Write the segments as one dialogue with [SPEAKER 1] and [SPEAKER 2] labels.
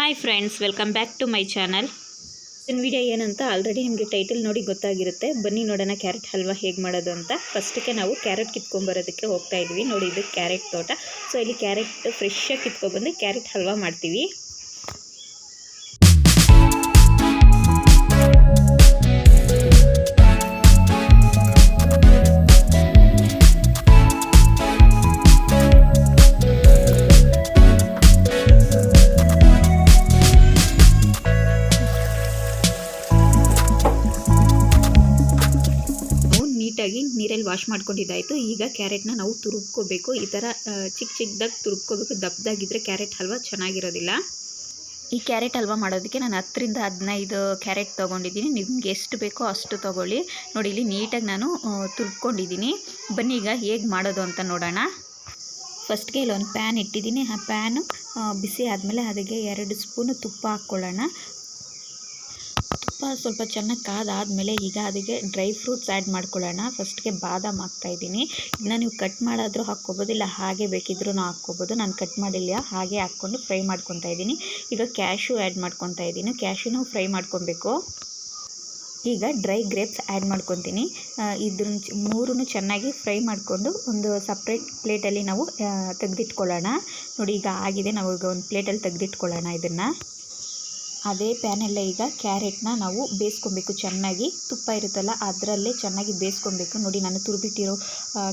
[SPEAKER 1] Hi friends, welcome back to my channel. ಇನ್ನು video ಏನಂತ already ನಿಮಗೆ ಟೈಟಲ್ ನೋಡಿ ಗೊತ್ತಾಗಿರುತ್ತೆ. ಬನ್ನಿ ನೋಡೋಣ ಕ್ಯಾರೆಟ್ ಹಲ್ವಾ ಹೇಗೆ ಮಾಡೋದು ಅಂತ. ಫಸ್ಟಿಗೆ ನಾವು ಕ್ಯಾರೆಟ್ ಕಿತ್ಕೊಂಬರೋದಕ್ಕೆ ಹೋಗ್ತಾ ಇದ್ವಿ. ನೋಡಿ, ಇದು ಕ್ಯಾರೆಟ್ ತೋಟ. ಸೊ ಇಲ್ಲಿ ಕ್ಯಾರೆಟ್ ಫ್ರೆಶ್ಶಾಗಿ ಕಿತ್ಕೊಬಂದು ಕ್ಯಾರೆಟ್ ಹಲ್ವಾ ಮಾಡ್ತೀವಿ. ನೀಟಾಗಿ ನೀರಲ್ಲಿ ವಾಶ್ ಮಾಡ್ಕೊಂಡಿದ್ದಾಯಿತು. ಈಗ ಕ್ಯಾರೆಟ್ನ ನಾವು ತುರುಬ್ಕೋಬೇಕು. ಈ ಥರ ಚಿಕ್ಕ ಚಿಕ್ಕದಾಗಿ ತುರುಬ್ಕೋಬೇಕು. ದಪ್ಪದಾಗಿದ್ದರೆ ಕ್ಯಾರೆಟ್ ಹಲ್ವಾ ಚೆನ್ನಾಗಿರೋದಿಲ್ಲ. ಈ ಕ್ಯಾರೆಟ್ ಹಲ್ವಾ ಮಾಡೋದಕ್ಕೆ ನಾನು 10ರಿಂದ 15 ಕ್ಯಾರೆಟ್ ತೊಗೊಂಡಿದ್ದೀನಿ. ನಿಮ್ಗೆ ಎಷ್ಟು ಬೇಕೋ ಅಷ್ಟು ತೊಗೊಳ್ಳಿ. ನೋಡಿ, ಇಲ್ಲಿ ನೀಟಾಗಿ ನಾನು ತುರುಬ್ಕೊಂಡಿದ್ದೀನಿ. ಬನ್ನಿ ಈಗ ಹೇಗೆ ಮಾಡೋದು ಅಂತ ನೋಡೋಣ. ಫಸ್ಟ್ಗೆ ಇಲ್ಲೊಂದು ಪ್ಯಾನ್ ಇಟ್ಟಿದ್ದೀನಿ. ಆ ಪ್ಯಾನು ಬಿಸಿ ಆದಮೇಲೆ ಅದಕ್ಕೆ 2 ಸ್ಪೂನು ತುಪ್ಪ ಹಾಕ್ಕೊಳ್ಳೋಣ. ತುಪ್ಪ ಸ್ವಲ್ಪ ಚೆನ್ನಾಗಿ ಕಾದಾದಮೇಲೆ ಈಗ ಅದಕ್ಕೆ ಡ್ರೈ ಫ್ರೂಟ್ಸ್ ಆ್ಯಡ್ ಮಾಡ್ಕೊಳ್ಳೋಣ. ಫಸ್ಟ್ಗೆ ಬಾದಾಮ್ ಹಾಕ್ತಾಯಿದ್ದೀನಿ. ಇದನ್ನ ನೀವು ಕಟ್ ಮಾಡಾದರೂ ಹಾಕ್ಕೋಬೋದು, ಇಲ್ಲ ಹಾಗೆ ಬೇಕಿದ್ರೂ ಹಾಕ್ಕೋಬೋದು. ನಾನು ಕಟ್ ಮಾಡಿಲ್ಲ, ಹಾಗೆ ಹಾಕ್ಕೊಂಡು ಫ್ರೈ ಮಾಡ್ಕೊತಾ ಇದ್ದೀನಿ. ಈಗ ಕ್ಯಾಶ್ಯೂ ಆ್ಯಡ್ ಮಾಡ್ಕೊತಾ ಇದ್ದೀನಿ. ಕ್ಯಾಶ್ಯೂನು ಫ್ರೈ ಮಾಡ್ಕೊಬೇಕು. ಈಗ ಡ್ರೈ ಗ್ರೇಪ್ಸ್ ಆ್ಯಡ್ ಮಾಡ್ಕೊತೀನಿ. ಇದ್ರ ಮೂರೂ ಚೆನ್ನಾಗಿ ಫ್ರೈ ಮಾಡಿಕೊಂಡು ಒಂದು ಸಪ್ರೇಟ್ ಪ್ಲೇಟಲ್ಲಿ ನಾವು ತೆಗೆದಿಟ್ಕೊಳ್ಳೋಣ. ನೋಡಿ, ಈಗ ಆಗಿದೆ. ನಾವು ಈಗ ಒಂದು ಪ್ಲೇಟಲ್ಲಿ ತೆಗೆದಿಟ್ಕೊಳ್ಳೋಣ ಇದನ್ನು. ಅದೇ ಪ್ಯಾನೆಲ್ಲ ಈಗ ಕ್ಯಾರೆಟ್ನ ನಾವು ಬೇಯಿಸ್ಕೊಬೇಕು. ಚೆನ್ನಾಗಿ ತುಪ್ಪ ಇರುತ್ತಲ್ಲ ಅದರಲ್ಲೇ ಚೆನ್ನಾಗಿ ಬೇಯಿಸ್ಕೊಬೇಕು. ನೋಡಿ, ನಾನು ತುರಿಬಿಟ್ಟಿರೋ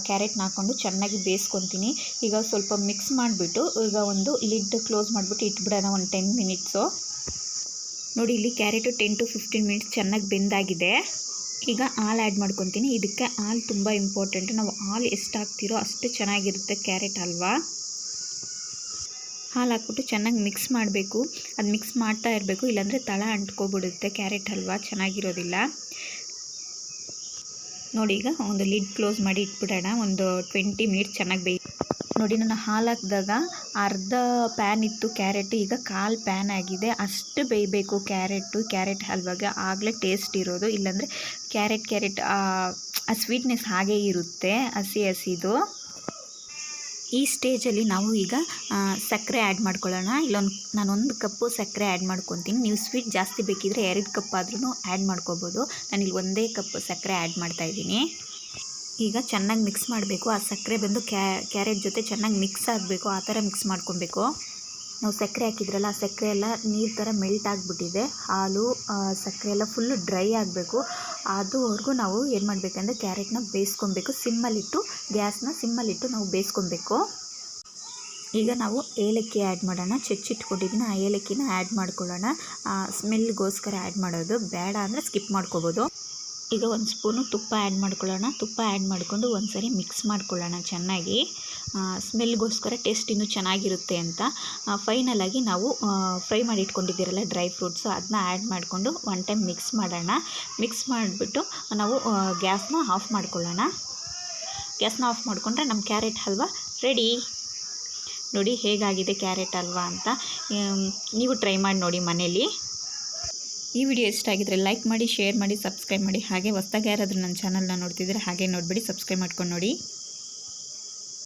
[SPEAKER 1] ಕ್ಯಾರೆಟ್ನ ಹಾಕ್ಕೊಂಡು ಚೆನ್ನಾಗಿ ಬೇಯಿಸ್ಕೊತೀನಿ. ಈಗ ಸ್ವಲ್ಪ ಮಿಕ್ಸ್ ಮಾಡಿಬಿಟ್ಟು ಈಗ ಒಂದು ಲಿಡ್ ಕ್ಲೋಸ್ ಮಾಡಿಬಿಟ್ಟು ಇಟ್ಬಿಡೋಣ ಒಂದು 10 ಮಿನಿಟ್ಸು. ನೋಡಿ, ಇಲ್ಲಿ ಕ್ಯಾರೆಟು 10 to 15 ಮಿನಿಟ್ಸ್ ಚೆನ್ನಾಗಿ ಬೆಂದಾಗಿದೆ. ಈಗ ಹಾಲು ಆ್ಯಡ್ ಮಾಡ್ಕೊತೀನಿ. ಇದಕ್ಕೆ ಹಾಲು ತುಂಬ ಇಂಪಾರ್ಟೆಂಟ್. ನಾವು ಹಾಲು ಎಷ್ಟು ಹಾಕ್ತಿರೋ ಅಷ್ಟು ಚೆನ್ನಾಗಿರುತ್ತೆ ಕ್ಯಾರೆಟ್ ಹಲ್ವಾ. ಹಾಲು ಹಾಕ್ಬಿಟ್ಟು ಚೆನ್ನಾಗಿ ಮಿಕ್ಸ್ ಮಾಡಬೇಕು. ಅದು ಮಿಕ್ಸ್ ಮಾಡ್ತಾ ಇರಬೇಕು, ಇಲ್ಲಾಂದರೆ ತಳ ಅಂಟ್ಕೊಬಿಡುತ್ತೆ. ಕ್ಯಾರೆಟ್ ಹಲ್ವಾ ಚೆನ್ನಾಗಿರೋದಿಲ್ಲ. ನೋಡಿ, ಈಗ ಒಂದು ಲಿಡ್ ಕ್ಲೋಸ್ ಮಾಡಿ ಇಟ್ಬಿಡೋಣ. ಒಂದು 20 ಮಿನಿಟ್ಸ್ ಚೆನ್ನಾಗಿ ನೋಡಿ, ನಾನು ಹಾಲು ಹಾಕಿದಾಗ ಅರ್ಧ ಪ್ಯಾನ್ ಇತ್ತು ಕ್ಯಾರೆಟ್, ಈಗ 1/4 ಪ್ಯಾನ್ ಆಗಿದೆ. ಅಷ್ಟು ಬೇಯಬೇಕು ಕ್ಯಾರೆಟ್ ಹಲ್ವಾಗೆ, ಆಗಲೇ ಟೇಸ್ಟ್ ಇರೋದು. ಇಲ್ಲಾಂದರೆ ಕ್ಯಾರೆಟ್ ಆ ಸ್ವೀಟ್ನೆಸ್ ಹಾಗೇ ಇರುತ್ತೆ, ಹಸಿದು. ಈ ಸ್ಟೇಜಲ್ಲಿ ನಾವು ಈಗ ಸಕ್ಕರೆ ಆ್ಯಡ್ ಮಾಡ್ಕೊಳ್ಳೋಣ. ನಾನೊಂದು ಕಪ್ಪು ಸಕ್ಕರೆ ಆ್ಯಡ್ ಮಾಡ್ಕೊತೀನಿ. ನೀವು ಸ್ವೀಟ್ ಜಾಸ್ತಿ ಬೇಕಿದ್ರೆ 2 ಕಪ್ ಆದ್ರೂ ಆ್ಯಡ್ ಮಾಡ್ಕೋಬೋದು. ನಾನಿಲ್ಲಿ 1 ಕಪ್ ಸಕ್ಕರೆ ಆ್ಯಡ್ ಮಾಡ್ತಾಯಿದ್ದೀನಿ. ಈಗ ಚೆನ್ನಾಗಿ ಮಿಕ್ಸ್ ಮಾಡಬೇಕು. ಆ ಸಕ್ಕರೆ ಬಂದು ಕ್ಯಾರೆಟ್ ಜೊತೆ ಚೆನ್ನಾಗಿ ಮಿಕ್ಸ್ ಆಗಬೇಕು. ಆ ಥರ ಮಿಕ್ಸ್ ಮಾಡ್ಕೊಬೇಕು. ನಾವು ಸಕ್ಕರೆ ಹಾಕಿದ್ರಲ್ಲ, ಆ ಸಕ್ಕರೆ ಎಲ್ಲ ನೀರು ಥರ ಮೆಲ್ಟ್ ಆಗಿಬಿಟ್ಟಿದೆ. ಹಾಲು ಸಕ್ಕರೆ ಎಲ್ಲ ಫುಲ್ಲು ಡ್ರೈ ಆಗಬೇಕು. ಅದುವರೆಗೂ ನಾವು ಏನು ಮಾಡಬೇಕಂದ್ರೆ ಕ್ಯಾರೆಟ್ನ ಬೇಯಿಸ್ಕೊಬೇಕು. ಗ್ಯಾಸ್ನ ಸಿಮ್ಮಲ್ಲಿಟ್ಟು ನಾವು ಬೇಯಿಸ್ಕೊಬೇಕು. ಈಗ ನಾವು ಏಲಕ್ಕಿ ಆ್ಯಡ್ ಮಾಡೋಣ. ಹೆಚ್ಚಿಟ್ಕೊಂಡಿದ್ದೀನಿ, ಆ ಏಲಕ್ಕಿನ ಆ್ಯಡ್ ಮಾಡ್ಕೊಳ್ಳೋಣ. ಸ್ಮೆಲ್ಗೋಸ್ಕರ ಆ್ಯಡ್ ಮಾಡೋದು, ಬೇಡ ಅಂದರೆ ಸ್ಕಿಪ್ ಮಾಡ್ಕೋಬೋದು. ಈಗ 1 ಸ್ಪೂನು ತುಪ್ಪ ಆ್ಯಡ್ ಮಾಡ್ಕೊಳ್ಳೋಣ. ತುಪ್ಪ ಆ್ಯಡ್ ಮಾಡಿಕೊಂಡು ಒಂದು ಸರಿ ಮಿಕ್ಸ್ ಮಾಡ್ಕೊಳ್ಳೋಣ ಚೆನ್ನಾಗಿ. ಸ್ಮೆಲ್ಗೋಸ್ಕರ ಟೇಸ್ಟ್ ಇನ್ನೂ ಚೆನ್ನಾಗಿರುತ್ತೆ ಅಂತ. ಫೈನಲಾಗಿ ನಾವು ಫ್ರೈ ಮಾಡಿ ಇಟ್ಕೊಂಡಿದ್ದೀರಲ್ಲ ಡ್ರೈ ಫ್ರೂಟ್ಸು, ಅದನ್ನ ಆ್ಯಡ್ ಮಾಡಿಕೊಂಡು 1 ಟೈಮ್ ಮಿಕ್ಸ್ ಮಾಡೋಣ. ಮಿಕ್ಸ್ ಮಾಡಿಬಿಟ್ಟು ನಾವು ಗ್ಯಾಸ್ನ ಆಫ್ ಮಾಡ್ಕೊಳ್ಳೋಣ. ಗ್ಯಾಸ್ನ ಆಫ್ ಮಾಡಿಕೊಂಡ್ರೆ ನಮ್ಮ ಕ್ಯಾರೆಟ್ ಹಲ್ವಾ ರೆಡಿ. ನೋಡಿ ಹೇಗಾಗಿದೆ ಕ್ಯಾರೆಟ್ ಹಲ್ವಾ ಅಂತ. ನೀವು ಟ್ರೈ ಮಾಡಿ ನೋಡಿ ಮನೇಲಿ. ಈ ವಿಡಿಯೋ ಇಷ್ಟ ಆಗಿದ್ರೆ ಲೈಕ್ ಮಾಡಿ, ಶೇರ್ ಮಾಡಿ, ಸಬ್ಸ್ಕ್ರೈಬ್ ಮಾಡಿ. ಹಾಗೆ ಹೊಸದಾಗಿ ಯಾರಾದರೂ ನನ್ನ ಚಾನಲ್ನ ನೋಡ್ತಿದ್ರೆ ಹಾಗೆ ನೋಡಿಬಿಡಿ, ಸಬ್ಸ್ಕ್ರೈಬ್ ಮಾಡ್ಕೊಂಡು ನೋಡಿ.